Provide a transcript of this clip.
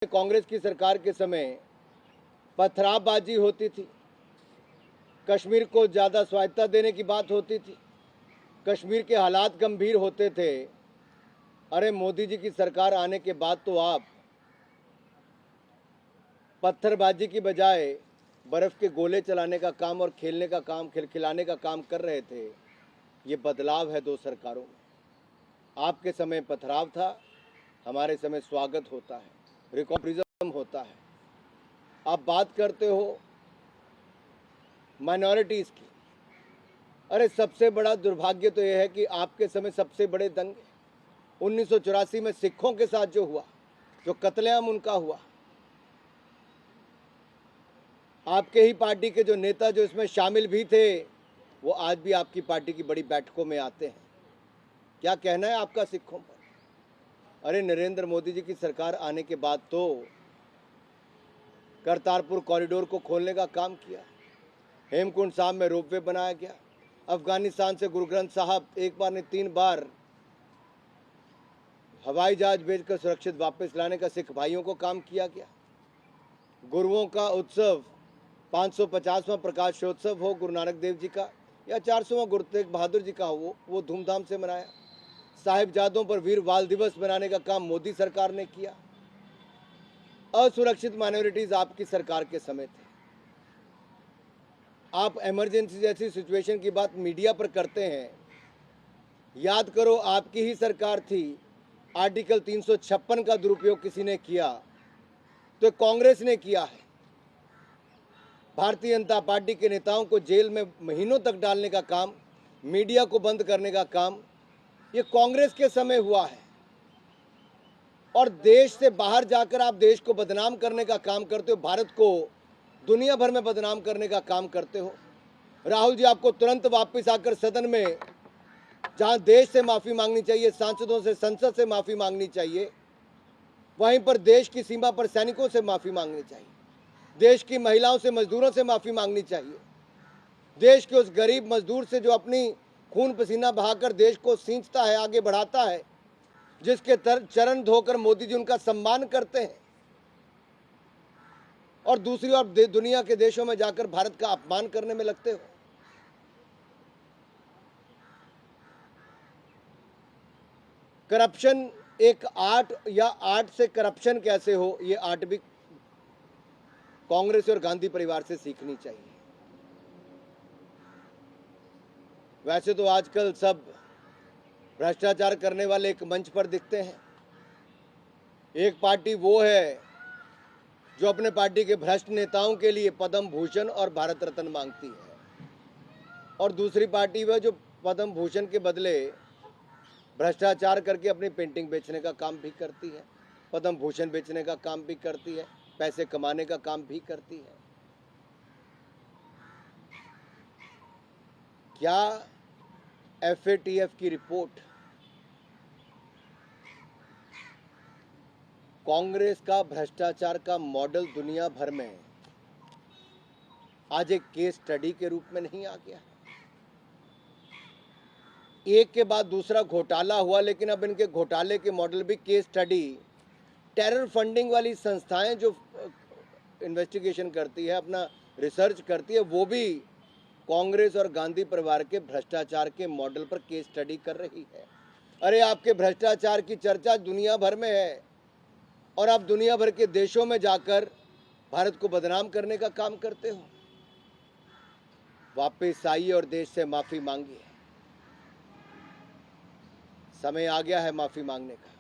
कांग्रेस की सरकार के समय पथरावबाजी होती थी, कश्मीर को ज़्यादा स्वायत्तता देने की बात होती थी, कश्मीर के हालात गंभीर होते थे। अरे मोदी जी की सरकार आने के बाद तो आप पत्थरबाजी की बजाय बर्फ़ के गोले चलाने का काम और खेलने का काम, खिलखिलाने का काम कर रहे थे। ये बदलाव है दो सरकारों में। आपके समय पथराव था, हमारे समय स्वागत होता है, रिकॉम्प्रिज्म होता है। आप बात करते हो माइनॉरिटीज़ की। अरे सबसे बड़ा दुर्भाग्य तो यह है कि आपके समय सबसे बड़े दंगे 1984 में सिखों के साथ जो हुआ, जो कत्लेआम उनका हुआ, आपके ही पार्टी के जो नेता जो इसमें शामिल भी थे, वो आज भी आपकी पार्टी की बड़ी बैठकों में आते हैं। क्या कहना है आपका सिखों पर? अरे नरेंद्र मोदी जी की सरकार आने के बाद तो करतारपुर कॉरिडोर को खोलने का काम किया, हेमकुंड साहब में रोपवे बनाया गया, अफगानिस्तान से गुरु ग्रंथ साहब एक बार नहीं 3 बार हवाई जहाज भेजकर सुरक्षित वापस लाने का सिख भाइयों को काम किया गया। गुरुओं का उत्सव 550वां प्रकाशोत्सव हो गुरु नानक देव जी का या 400वां गुरु तेग बहादुर जी का हो, वो धूमधाम से मनाया। साहिबजादों पर वीर बाल दिवस मनाने का काम मोदी सरकार ने किया। असुरक्षित माइनॉरिटीज आपकी सरकार के समय थे। आप इमरजेंसी जैसी सिचुएशन की बात मीडिया पर करते हैं। याद करो, आपकी ही सरकार थी, आर्टिकल 356 का दुरुपयोग किसी ने किया तो कांग्रेस ने किया है। भारतीय जनता पार्टी के नेताओं को जेल में महीनों तक डालने का काम, मीडिया को बंद करने का काम, ये कांग्रेस के समय हुआ है। और देश से बाहर जाकर आप देश को बदनाम करने का काम करते हो, भारत को दुनिया भर में बदनाम करने का काम करते हो। राहुल जी, आपको तुरंत वापस आकर सदन में, जहां देश से माफ़ी मांगनी चाहिए, सांसदों से, संसद से माफ़ी मांगनी चाहिए, वहीं पर देश की सीमा पर सैनिकों से माफ़ी मांगनी चाहिए, देश की महिलाओं से, मजदूरों से माफ़ी मांगनी चाहिए, देश के उस गरीब मजदूर से जो अपनी खून पसीना बहाकर देश को सींचता है, आगे बढ़ाता है, जिसके चरण धोकर मोदी जी उनका सम्मान करते हैं, और दूसरी ओर दुनिया के देशों में जाकर भारत का अपमान करने में लगते हो। करप्शन एक आर्ट, या आर्ट से करप्शन कैसे हो, ये आर्ट भी कांग्रेस और गांधी परिवार से सीखनी चाहिए। वैसे तो आजकल सब भ्रष्टाचार करने वाले एक मंच पर दिखते हैं। एक पार्टी वो है जो अपने पार्टी के भ्रष्ट नेताओं के लिए पद्म भूषण और भारत रत्न मांगती है, और दूसरी पार्टी वह जो पद्म भूषण के बदले भ्रष्टाचार करके अपनी पेंटिंग बेचने का काम भी करती है, पद्म भूषण बेचने का काम भी करती है, पैसे कमाने का काम भी करती है। क्या FATF की रिपोर्ट कांग्रेस का भ्रष्टाचार का मॉडल दुनिया भर में आज एक केस स्टडी के रूप में नहीं आ गया? एक के बाद दूसरा घोटाला हुआ, लेकिन अब इनके घोटाले के मॉडल भी केस स्टडी, टेरर फंडिंग वाली संस्थाएं जो इन्वेस्टिगेशन करती है, अपना रिसर्च करती है, वो भी कांग्रेस और गांधी परिवार के भ्रष्टाचार के मॉडल पर केस स्टडी कर रही है। अरे आपके भ्रष्टाचार की चर्चा दुनिया भर में है, और आप दुनिया भर के देशों में जाकर भारत को बदनाम करने का काम करते हो। वापस आइए और देश से माफी मांगिए। समय आ गया है माफी मांगने का।